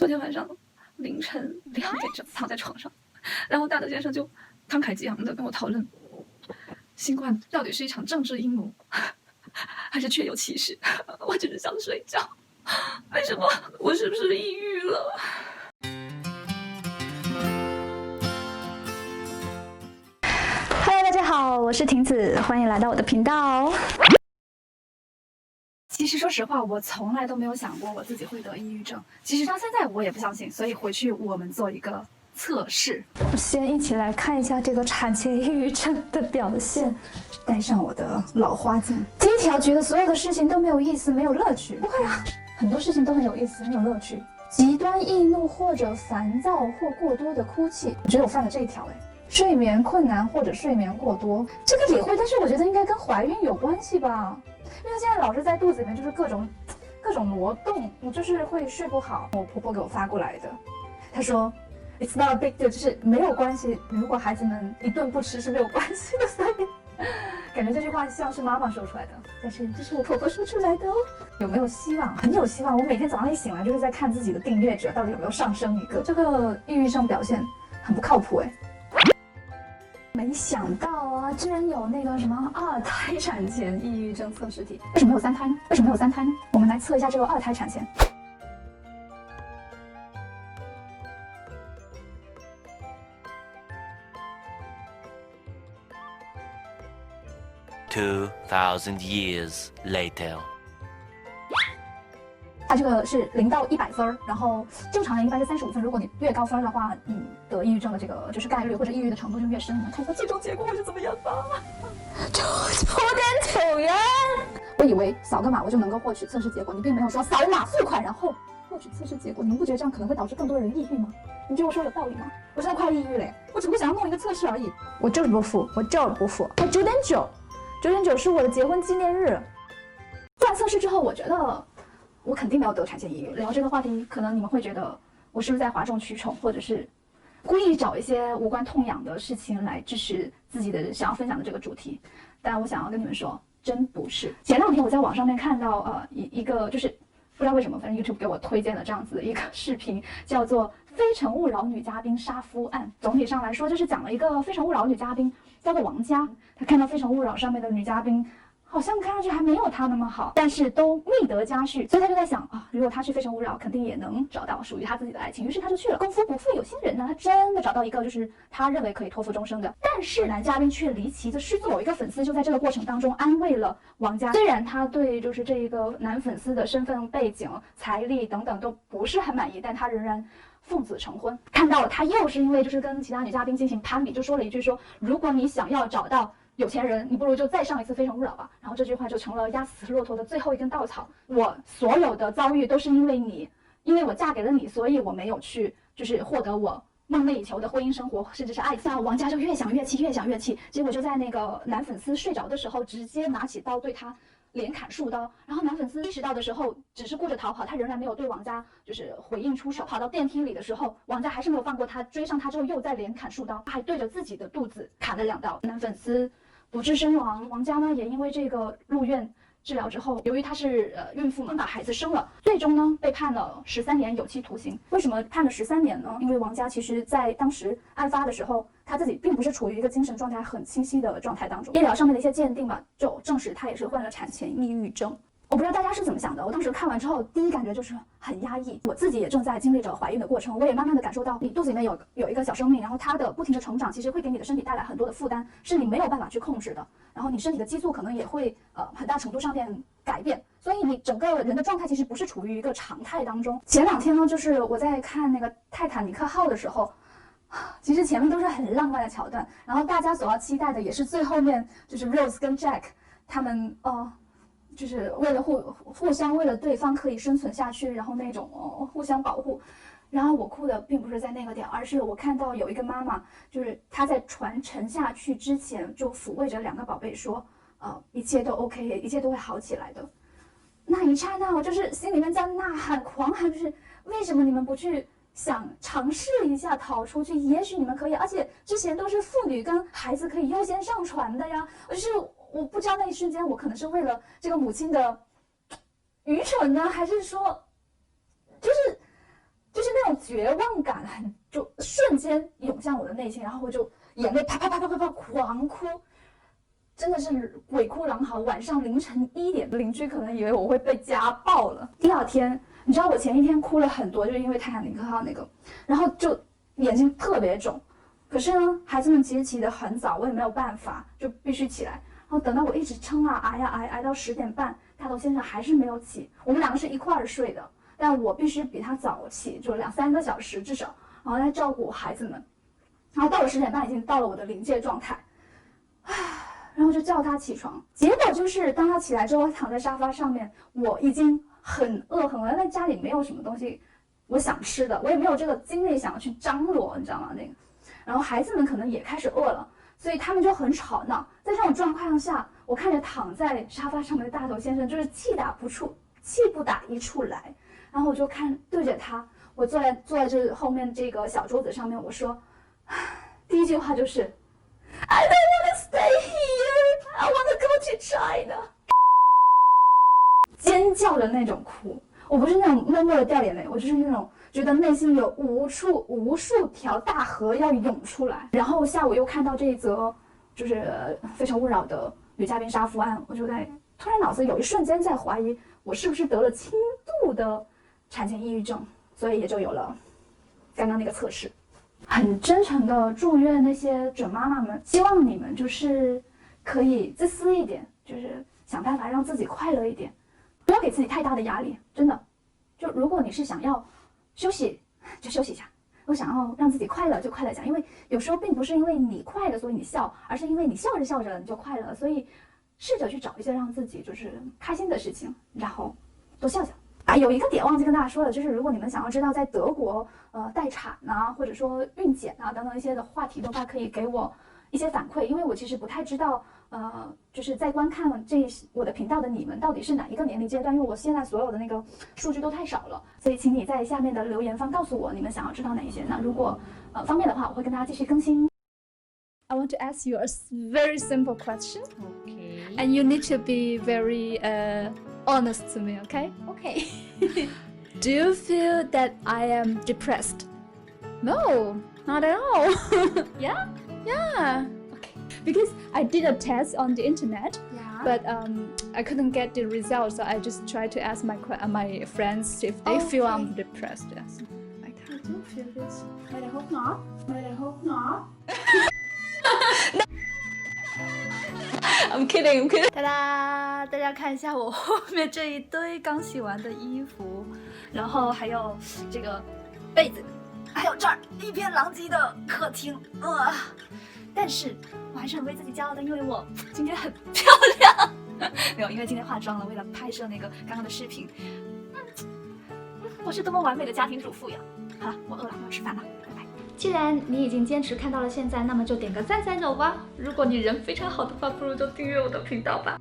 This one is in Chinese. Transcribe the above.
昨天晚上凌晨2点整躺在床上，然后大德先生就慷慨激昂的跟我讨论，新冠到底是一场政治阴谋，还是确有其事？我只是想睡觉，为什么？我是不是抑郁了？Hello， 大家好，我是婷子，欢迎来到我的频道。其实说实话，我从来都没有想过我自己会得抑郁症。其实到现在我也不相信，所以回去我们做一个测试。先一起来看一下这个产前抑郁症的表现。戴上我的老花镜。第一条，觉得所有的事情都没有意思，没有乐趣。不会啊，很多事情都很有意思，很有乐趣。极端易怒或者烦躁或过多的哭泣，我觉得我犯了这一条。睡眠困难或者睡眠过多，这个也会，但是我觉得应该跟怀孕有关系吧。因为他现在老是在肚子里面，就是各种挪动，我就是会睡不好。我婆婆给我发过来的，她说 "It's not a big deal"， 就是没有关系。如果孩子们一顿不吃是没有关系的，所以感觉这句话像是妈妈说出来的，但是这是我婆婆说出来的哦。有没有希望？很有希望。我每天早上一醒来就是在看自己的订阅者到底有没有上升一个。这个抑郁症表现很不靠谱没想到啊，居然有那个什么2胎产前抑郁症测试题。为什么没有3胎呢？为什么没有3胎呢？我们来测一下这个2胎产前。2000 years later。它这个是0到100分，然后正常人一般是35分。如果你越高分的话，得抑郁症的这个就是概率或者抑郁的程度就越深。我们看一下最终结果会是怎么样吧。9.9元。我以为扫个码我就能够获取测试结果，你并没有说扫码付款然后获取测试结果。你们不觉得这样可能会导致更多人抑郁吗？你觉得我说有道理吗？我现在快抑郁了，我只不过想要弄一个测试而已。我就是不付，我就是不付。9.9是我的结婚纪念日。做完测试之后，我觉得我肯定没有得产前抑郁。聊这个话题，可能你们会觉得我是不是在哗众取宠，或者是故意找一些无关痛痒的事情来支持自己的想要分享的这个主题。但我想要跟你们说，真不是。前2天我在网上面看到一个就是不知道为什么，反正 YouTube 给我推荐了这样子的一个视频，叫做《非诚勿扰女嘉宾杀夫案》。总体上来说，就是讲了一个非诚勿扰女嘉宾叫做王佳，她看到非诚勿扰上面的女嘉宾好像看上去还没有他那么好，但是都觅得佳婿，所以他就在想啊，如果他去非诚勿扰，肯定也能找到属于他自己的爱情。于是他就去了。功夫不负有心人呢，他真的找到一个就是他认为可以托付终生的。但是男嘉宾却离奇的失踪。有一个粉丝就在这个过程当中安慰了王佳，虽然他对就是这一个男粉丝的身份背景、财力等等都不是很满意，但他仍然奉子成婚。看到了他又是因为就是跟其他女嘉宾进行攀比，就说了一句说，如果你想要找到有钱人，你不如就再上一次非诚勿扰吧。然后这句话就成了压死骆驼的最后一根稻草。我所有的遭遇都是因为你，因为我嫁给了你，所以我没有去就是获得我梦寐以求的婚姻生活，甚至是爱情。王佳就越想越气，结果就在那个男粉丝睡着的时候，直接拿起刀对他连砍数刀。然后男粉丝意识到的时候，只是顾着逃跑，他仍然没有对王佳就是回应出手。跑到电梯里的时候，王佳还是没有放过他，追上他之后又再连砍数刀，还对着自己的肚子砍了2刀。男粉丝不治身亡。王佳呢也因为这个入院治疗之后，由于她是孕妇嘛，把孩子生了，最终呢被判了13年有期徒刑。为什么判了13年呢？因为王佳其实在当时案发的时候，她自己并不是处于一个精神状态很清晰的状态当中。医疗上面的一些鉴定吧，就证实她也是患了产前抑郁症。我不知道大家是怎么想的，我当时看完之后，第一感觉就是很压抑。我自己也正在经历着怀孕的过程，我也慢慢的感受到，你肚子里面有一个小生命，然后它的不停的成长，其实会给你的身体带来很多的负担，是你没有办法去控制的。然后你身体的激素可能也会很大程度上面改变，所以你整个人的状态其实不是处于一个常态当中。前2天呢，就是我在看那个泰坦尼克号的时候，其实前面都是很浪漫的桥段，然后大家所要期待的也是最后面就是 Rose 跟 Jack 他们就是为了互相为了对方可以生存下去，然后那种互相保护。然后我哭的并不是在那个点，而是我看到有一个妈妈，就是她在船沉下去之前就抚慰着2个宝贝说，一切都 OK， 一切都会好起来的。那一刹那，我就是心里面在呐喊狂喊，就是为什么你们不去想尝试一下逃出去？也许你们可以，而且之前都是妇女跟孩子可以优先上船的呀。我不知道那一瞬间我可能是为了这个母亲的愚蠢呢，还是说就是那那种绝望感就瞬间涌向我的内心，然后我就眼泪啪啪啪啪啪啪狂哭，真的是鬼哭狼嚎。晚上凌晨1点，邻居可能以为我会被家暴了。第二天，你知道我前一天哭了很多，就是因为泰坦尼克号那个，然后就眼睛特别肿。可是呢，孩子们其实起得很早，我也没有办法，就必须起来。然后等到我一直撑啊挨啊挨到10点半，大头先生还是没有起。我们2个是一块儿睡的，但我必须比他早起，就2-3个小时至少，然后来照顾孩子们。然后到了10点半，已经到了我的临界状态，然后就叫他起床。结果就是当他起来之后，躺在沙发上面，我已经很饿，但家里没有什么东西我想吃的，我也没有这个精力想要去张罗，你知道吗？那个，然后孩子们可能也开始饿了，所以他们就很吵闹。在这种状况下，我看着躺在沙发上面的大头先生，就是气不打一处来。然后我就对着他，我坐在这后面这个小桌子上面，我说，第一句话就是 I don't want to stay here, I want to go to China。 尖叫的那种哭，我不是那种默默的掉眼泪，我就是那种觉得内心有无数条大河要涌出来。然后下午又看到这一则就是《非诚勿扰》的女嘉宾杀夫案，我就突然脑子有一瞬间在怀疑我是不是得了轻度的产前抑郁症，所以也就有了刚刚那个测试。很真诚的祝愿那些准妈妈们，希望你们就是可以自私一点，就是想办法让自己快乐一点，不要给自己太大的压力。真的，就如果你是想要休息就休息一下，我想要让自己快乐就快乐一下，因为有时候并不是因为你快乐所以你笑，而是因为你笑着笑着你就快乐了。所以试着去找一些让自己就是开心的事情，然后多笑笑。有一个点忘记跟大家说了，就是如果你们想要知道在德国待产啊，或者说孕检啊等等一些的话题的话，可以给我一些反馈，因为我其实不太知道就是在观看我的频道的你们到底是哪一个年龄阶段，因为我现在所有的那个数据都太少了，所以请你在下面的留言方告诉我你们想要知道哪一些。那如果方便的话，我会跟大家继续更新。I want to ask you a very simple question. Okay. And you need to be very honest to me, okay? Okay. Do you feel that I am depressed? No, not at all. Yeah? Yeah. Okay. Because I did a test on the internet, Yeah. but I couldn't get the results, so I just tried to ask my friends if they feel I'm depressed. Yes. I do feel this, but I hope not. But I hope not. I'm kidding. 哒哒，大家看一下我后面这一堆刚洗完的衣服，然后还有这个被子，还有这儿一片狼藉的客厅，但是我还是很为自己骄傲的，因为我今天很漂亮。没有，因为今天化妆了，为了拍摄那个刚刚的视频。我是多么完美的家庭主妇呀！好了，我饿了，我要吃饭了，拜拜。既然你已经坚持看到了现在，那么就点个赞吧。如果你人非常好的话，不如就订阅我的频道吧。